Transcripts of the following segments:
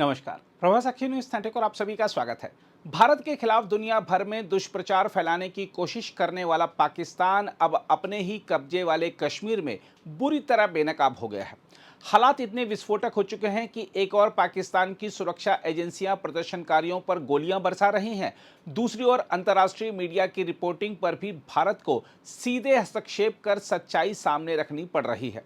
नमस्कार। प्रभास अखी न्यूज 30 और आप सभी का स्वागत है। भारत के खिलाफ दुनिया भर में दुष्प्रचार फैलाने की कोशिश करने वाला पाकिस्तान अब अपने ही कब्जे वाले कश्मीर में बुरी तरह बेनकाब हो गया है। हालात इतने विस्फोटक हो चुके हैं कि एक और पाकिस्तान की सुरक्षा एजेंसियां प्रदर्शनकारियों पर गोलियां बरसा रही हैं। दूसरी ओर अंतर्राष्ट्रीय मीडिया की रिपोर्टिंग पर भी भारत को सीधे हस्तक्षेप कर सच्चाई सामने रखनी पड़ रही है।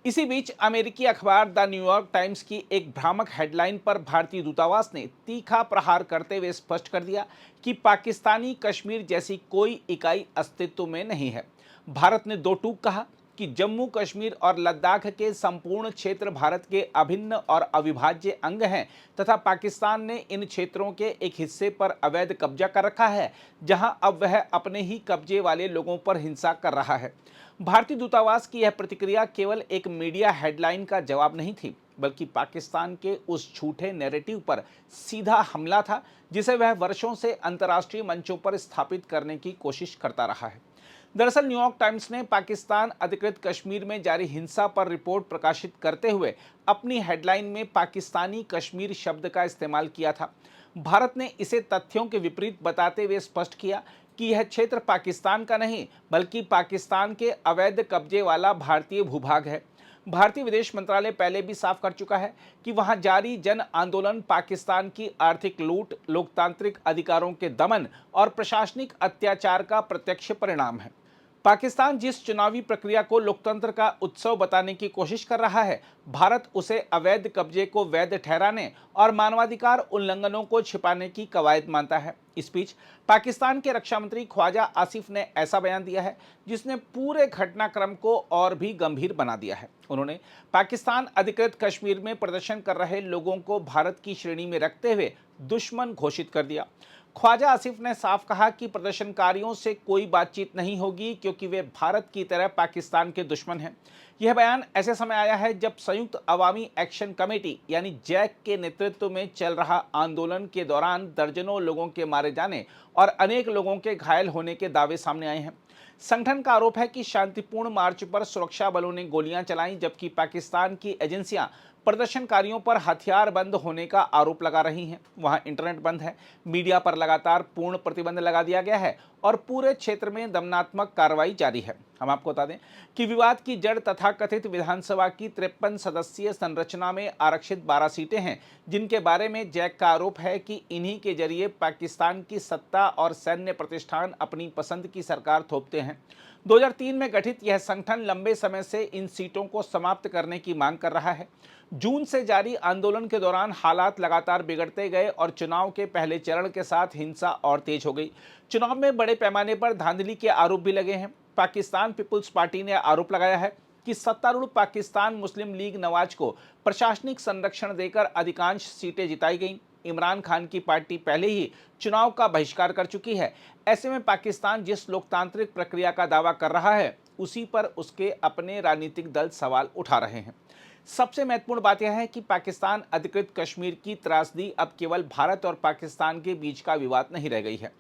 इसी बीच अमेरिकी अखबार द न्यूयॉर्क टाइम्स की एक भ्रामक हेडलाइन पर भारतीय दूतावास ने तीखा प्रहार करते हुए स्पष्ट कर दिया कि पाकिस्तानी कश्मीर जैसी कोई इकाई अस्तित्व में नहीं है। भारत ने दो टूक कहा कि जम्मू कश्मीर और लद्दाख के संपूर्ण क्षेत्र भारत के अभिन्न और अविभाज्य अंग हैं तथा पाकिस्तान ने इन क्षेत्रों के एक हिस्से पर अवैध कब्जा कर रखा है, जहां अब वह अपने ही कब्जे वाले लोगों पर हिंसा कर रहा है। भारतीय दूतावास की यह प्रतिक्रिया केवल एक मीडिया हेडलाइन का जवाब नहीं थी, बल्कि पाकिस्तान के उस झूठे नैरेटिव पर सीधा हमला था जिसे वह वर्षों से अंतर्राष्ट्रीय मंचों पर स्थापित करने की कोशिश करता रहा है। दरअसल न्यूयॉर्क टाइम्स ने पाकिस्तान अधिकृत कश्मीर में जारी हिंसा पर रिपोर्ट प्रकाशित करते हुए अपनी हेडलाइन में पाकिस्तानी कश्मीर शब्द का इस्तेमाल किया था। भारत ने इसे तथ्यों के विपरीत बताते हुए स्पष्ट किया कि यह क्षेत्र पाकिस्तान का नहीं बल्कि पाकिस्तान के अवैध कब्जे वाला भारतीय भूभाग है। भारतीय विदेश मंत्रालय पहले भी साफ कर चुका है कि वहां जारी जन आंदोलन पाकिस्तान की आर्थिक लूट, लोकतांत्रिक अधिकारों के दमन और प्रशासनिक अत्याचार का प्रत्यक्ष परिणाम है। पाकिस्तान जिस चुनावी प्रक्रिया को लोकतंत्र का उत्सव बताने की कोशिश कर रहा है, भारत उसे अवैध कब्जे को वैध ठहराने और मानवाधिकार उल्लंघनों को छिपाने की कवायद मानता है। इस बीच पाकिस्तान के रक्षा मंत्री ख्वाजा आसिफ ने ऐसा बयान दिया है जिसने पूरे घटनाक्रम को और भी गंभीर बना दिया है। उन्होंने पाकिस्तान अधिकृत कश्मीर में प्रदर्शन कर रहे लोगों को भारत की श्रेणी में रखते हुए दुश्मन घोषित कर दिया। ख्वाजा आसिफ ने साफ कहा कि प्रदर्शनकारियों से कोई बातचीत नहीं होगी क्योंकि वे भारत की तरह पाकिस्तान के दुश्मन हैं। यह बयान ऐसे समय आया है जब संयुक्त अवामी एक्शन कमेटी यानी जैक के नेतृत्व में चल रहा आंदोलन के दौरान दर्जनों लोगों के मारे जाने और अनेक लोगों के घायल होने के दावे सामने आए हैं। संगठन का आरोप है कि शांतिपूर्ण मार्च पर सुरक्षा बलों ने गोलियां चलाईं, जबकि पाकिस्तान की एजेंसियां प्रदर्शनकारियों पर हथियार बंद होने का आरोप लगा रही हैं। वहां इंटरनेट बंद है, मीडिया पर लगातार पूर्ण प्रतिबंध लगा दिया गया है और पूरे क्षेत्र में दमनात्मक कार्रवाई जारी है। हम आपको बता दें कि विवाद की जड़ तथाकथित विधानसभा की 53 सदस्यीय संरचना में आरक्षित 12 सीटें हैं, जिनके बारे में जैक का आरोप है कि इन्हीं के जरिए पाकिस्तान की सत्ता और सैन्य प्रतिष्ठान अपनी पसंद की सरकार थोपते हैं। 2003 में गठित यह संगठन लंबे समय से इन सीटों को समाप्त करने की मांग कर रहा है। जून से जारी आंदोलन के दौरान हालात लगातार बिगड़ते गए और चुनाव के पहले चरण के साथ हिंसा और तेज हो गई। चुनाव में बड़े पैमाने पर धांधली के आरोप भी लगे हैं। पाकिस्तान पीपुल्स पार्टी ने आरोप लगाया है कि सत्तारूढ़ पाकिस्तान मुस्लिम लीग नवाज को प्रशासनिक संरक्षण देकर अधिकांश सीटें जिताई गईं। इमरान खान की पार्टी पहले ही चुनाव का बहिष्कार कर चुकी है। ऐसे में पाकिस्तान जिस लोकतांत्रिक प्रक्रिया का दावा कर रहा है, उसी पर उसके अपने राजनीतिक दल सवाल उठा रहे हैं। सबसे महत्वपूर्ण बात यह है कि पाकिस्तान अधिकृत कश्मीर की त्रासदी अब केवल भारत और पाकिस्तान के बीच का विवाद नहीं रह गई है।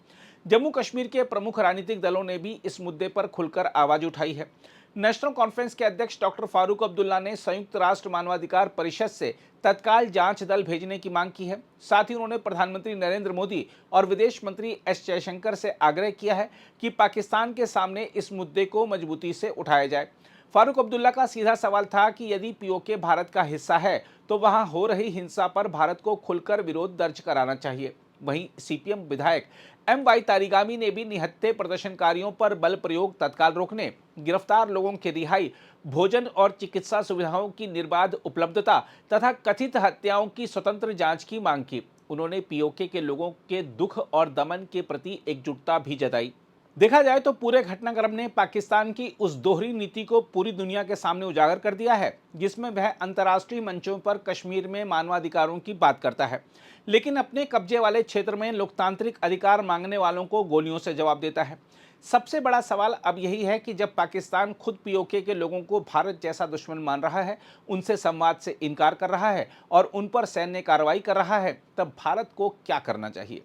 जम्मू कश्मीर के प्रमुख राजनीतिक दलों ने भी इस मुद्दे पर खुलकर आवाज उठाई है। नेशनल कॉन्फ्रेंस के अध्यक्ष डॉक्टर फारूक अब्दुल्ला ने संयुक्त राष्ट्र मानवाधिकार परिषद से तत्काल जांच दल भेजने की मांग की है। साथ ही उन्होंने प्रधानमंत्री नरेंद्र मोदी और विदेश मंत्री एस जयशंकर से आग्रह किया है कि पाकिस्तान के सामने इस मुद्दे को मजबूती से उठाया जाए। फारूक अब्दुल्ला का सीधा सवाल था कि यदि पीओके भारत का हिस्सा है तो वहां हो रही हिंसा पर भारत को खुलकर विरोध दर्ज कराना चाहिए। वहीं सीपीएम विधायक एम.वाई. तारिगामी ने भी निहत्थे प्रदर्शनकारियों पर बल प्रयोग तत्काल रोकने, गिरफ्तार लोगों की रिहाई, भोजन और चिकित्सा सुविधाओं की निर्बाध उपलब्धता तथा कथित हत्याओं की स्वतंत्र जांच की मांग की। उन्होंने पीओके के लोगों के दुख और दमन के प्रति एकजुटता भी जताई। देखा जाए तो पूरे घटनाक्रम ने पाकिस्तान की उस दोहरी नीति को पूरी दुनिया के सामने उजागर कर दिया है, जिसमें वह अंतर्राष्ट्रीय मंचों पर कश्मीर में मानवाधिकारों की बात करता है, लेकिन अपने कब्जे वाले क्षेत्र में लोकतांत्रिक अधिकार मांगने वालों को गोलियों से जवाब देता है। सबसे बड़ा सवाल अब यही है कि जब पाकिस्तान खुद पीओके के लोगों को भारत जैसा दुश्मन मान रहा है, उनसे संवाद से इनकार कर रहा है और उन पर सैन्य कार्रवाई कर रहा है, तब भारत को क्या करना चाहिए?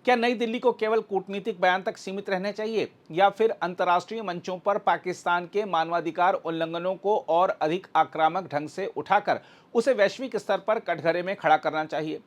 क्या नई दिल्ली को केवल कूटनीतिक बयान तक सीमित रहना चाहिए या फिर अंतर्राष्ट्रीय मंचों पर पाकिस्तान के मानवाधिकार उल्लंघनों को और अधिक आक्रामक ढंग से उठाकर उसे वैश्विक स्तर पर कटघरे में खड़ा करना चाहिए?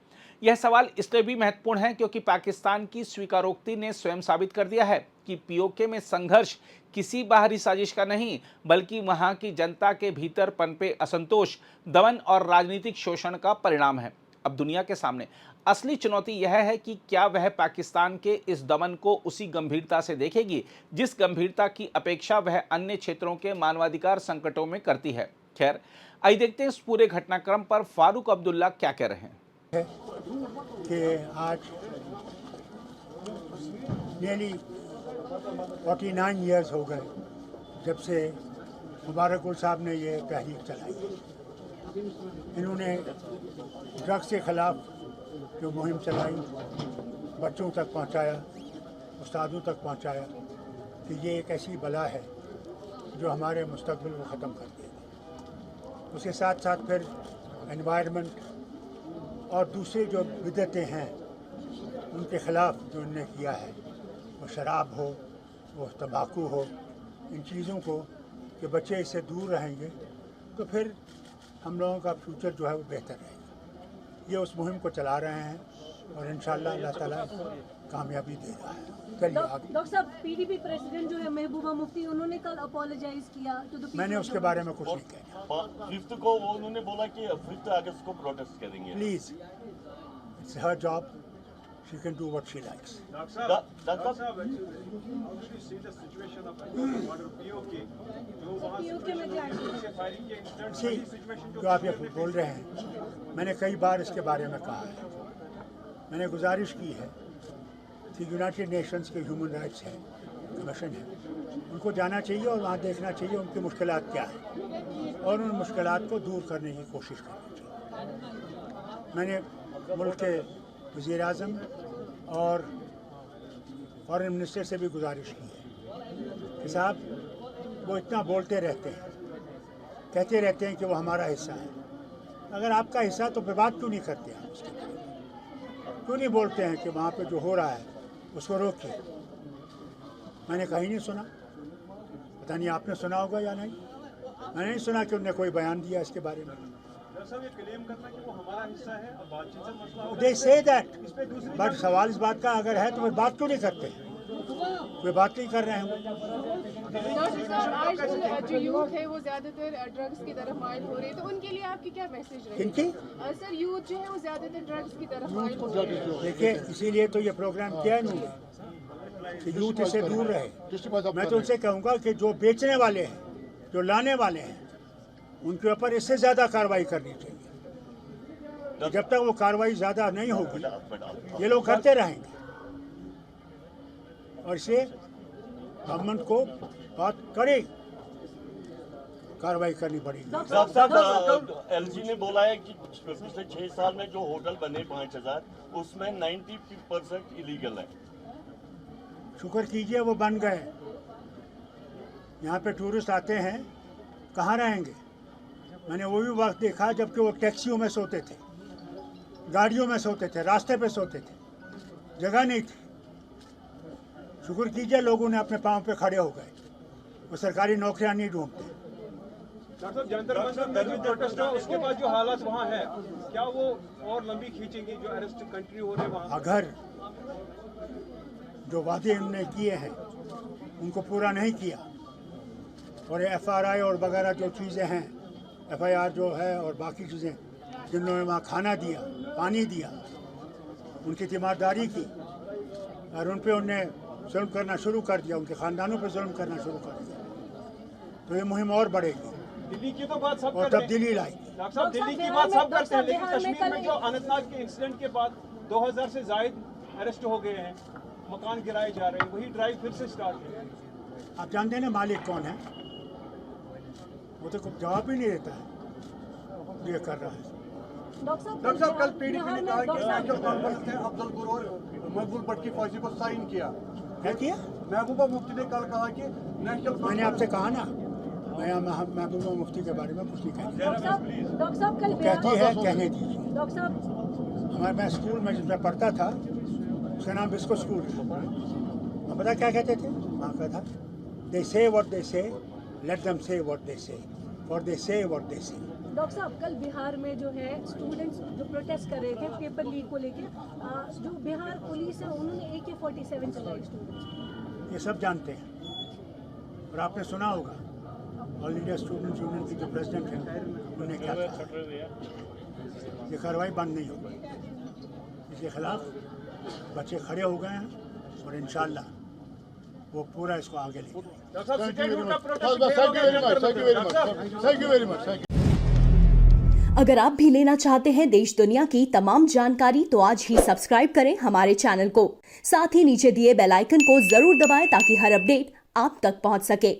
यह सवाल इसलिए भी महत्वपूर्ण है क्योंकि पाकिस्तान की स्वीकारोक्ति ने स्वयं साबित कर दिया है कि पीओके में संघर्ष किसी बाहरी साजिश का नहीं बल्कि वहां की जनता के भीतर पनपे असंतोष, दमन और राजनीतिक शोषण का परिणाम है। अब दुनिया के सामने असली चुनौती यह है कि क्या वह पाकिस्तान के इस दमन को उसी गंभीरता से देखेगी जिस गंभीरता की अपेक्षा वह अन्य क्षेत्रों के मानवाधिकार संकटों में करती है। खैर, आइए देखते हैं इस पूरे घटनाक्रम पर फारूक अब्दुल्ला क्या कह रहे हैं। कि आज नियरली 49 ईयर्स हो गए जब से मुबारक गुल साहब ने ये तहरीक चलाई। इन्होंने ड्रग्स के ख़िलाफ़ जो मुहिम चलाई, बच्चों तक पहुंचाया, उस्तादों तक पहुंचाया कि ये एक ऐसी बला है जो हमारे मुस्तकबिल को ख़त्म कर देगी। उसके साथ साथ फिर एनवायरनमेंट और दूसरे जो बिदअतें हैं उनके ख़िलाफ़ जो उन्होंने किया है, वो शराब हो, वो तंबाकू हो, इन चीज़ों को कि बच्चे इससे दूर रहेंगे तो फिर हम लोगों का फ्यूचर जो है वो बेहतर रहेगा। ये उस मुहिम को चला रहे हैं और इंशाअल्लाह अल्लाह ताला कामयाबी दे रहा है। चलिए आगे। डॉक्टर साहब, पीडीपी प्रेसिडेंट जो है महबूबा मुफ्ती, उन्होंने कल अपोलोजाइज किया तो मैंने उसके बारे में कुछ नहीं कहना। 5th को वो उन्होंने बोला कि 5th अगस्त को प्रोटेस्ट करेंगे। Please, it's her job, she can do what she likes. जो आप ये बोल रहे हैं, मैंने कई बार इसके बारे में कहा है। मैंने गुजारिश की है कि यूनाइटेड नेशंस के ह्यूमन राइट्स है, कमीशन है, उनको जाना चाहिए और वहाँ देखना चाहिए उनकी मुश्किलात क्या है और उन मुश्किलात को दूर करने की कोशिश करनी चाहिए। मैंने मुल्क के वज़ीर आज़म और फॉरेन मिनिस्टर से भी गुजारिश की है कि साहब वो इतना बोलते रहते हैं, कहते रहते हैं कि वो हमारा हिस्सा है। अगर आपका हिस्सा तो फिर बात क्यों नहीं करते हैं उसके बारे में? क्यों नहीं बोलते हैं कि वहाँ पे जो हो रहा है उसको रोकिए? मैंने कहीं नहीं सुना, पता नहीं आपने सुना होगा या नहीं। मैंने नहीं सुना कि उन्होंने कोई बयान दिया इसके बारे में। दे से दैट, बट सवाल इस बात का अगर है तो फिर बात क्यों नहीं करते? कोई बात नहीं कर रहे हैं। जो यूथ है वो ज्यादातर ड्रग्स की तरफ माइल हो रही है, तो उनके लिए आपकी क्या मैसेज रहेगी? किनकी? सर, यूथ जो है वो ज्यादातर ड्रग्स की तरफ माइल हो रही है। देखिए, इसीलिए तो ये प्रोग्राम किया है इन्होंने कि यूथ इससे दूर रहे। मैं तो उनसे कहूँगा कि जो बेचने वाले हैं, जो लाने वाले हैं, उनके ऊपर इससे ज़्यादा कार्रवाई करनी चाहिए। जब तक वो कार्रवाई ज़्यादा नहीं होगी ये लोग करते रहेंगे और इससे गवर्नमेंट को बहुत कड़ी कार्रवाई करनी पड़ेगी। एलजी ने बोला है कि पिछले 6 साल में जो होटल बने 5000 उसमें 90% इलीगल है। शुक्र कीजिए वो बन गए। यहाँ पे टूरिस्ट आते हैं, कहाँ रहेंगे? मैंने वो भी वक्त देखा जबकि वो टैक्सियों में सोते थे, गाड़ियों में सोते थे, रास्ते पे सोते थे, जगह नहीं थी। शुक्र कीजिए लोगों ने अपने पाँव पे खड़े हो गए, वो सरकारी नौकरियां नहीं ढूंढते। डॉक्टर साहब, जंतर मंतर में भी प्रोटेस्ट हुआ, उसके बाद जो हालात वहाँ है, क्या वो और लंबी खींचेंगी जो अरेस्ट कंटिन्यू हो रहे हैं वहाँ? अगर जो वादे उन्होंने किए हैं उनको पूरा नहीं किया और FRI और वगैरह जो चीज़ें हैं, FIR जो है और बाकी चीज़ें जिन्होंने वहाँ खाना दिया, पानी दिया, उनकी तीमारदारी की और उन पर उनने जुल्म करना शुरू कर दिया, उनके ख़ानदानों पर जुल्म करना शुरू कर दिया, तो ये मुहिम और बढ़ेगी। दिल्ली की तो बात सब और तब्दीली लाएगी। डॉक्टर साहब, दिल्ली की बात सब करते हैं, लेकिन कश्मीर में जो अनंतनाग के इंसिडेंट के बाद 2000 से जायद अरेस्ट हो गए हैं, मकान गिराए जा रहे हैं, वही ड्राइव फिर से स्टार्ट है। आप जानते हैं ना मालिक कौन है? वो तो जवाब ही नहीं देता है, ये कर रहा है। डॉक्टर साहब, कल पीडीपी ने कहा कि नेशनल कॉन्फ्रेंस ने अफजल गुरू और मकबूल भट्ट की फांसी को साइन किया। क्या किया? महबूबा मुफ्ती ने कल कहा कि नेशनल, मैंने आपसे कहा ना, मैं महबूबा मुफ्ती के बारे में कुछ नहीं कहती। डॉक्टर साहब कल कहती है कहने दीजिए। डॉक्टर साहब, मैं स्कूल में जिसमें पढ़ता था उसका नाम बिस्को स्कूल है। अब पता क्या कहते थे वहाँ का था, दे से व्हाट दे से, लेट देम से व्हाट दे से, और दे से व्हाट दे से। डॉक्टर साहब, कल बिहार में जो है स्टूडेंट्स जो प्रोटेस्ट कर रहे थे पेपर लीक को लेके, जो बिहार पुलिस है उन्होंने AK-47 चलाई स्टूडेंट्स। ये सब जानते हैं और आपने सुना होगा ऑल इंडिया स्टूडेंट्स यूनियन की जो प्रेसिडेंट हैं उन्होंने क्या कहा, ये कार्रवाई बंद नहीं होगी। इसके खिलाफ बच्चे खड़े हो गए हैं और इंशाल्लाह वो पूरा इसको आगे लेके जाएंगे। अगर आप भी लेना चाहते हैं देश दुनिया की तमाम जानकारी तो आज ही सब्सक्राइब करें हमारे चैनल को। साथ ही नीचे दिए बेल आइकन को जरूर दबाएं ताकि हर अपडेट आप तक पहुंच सके।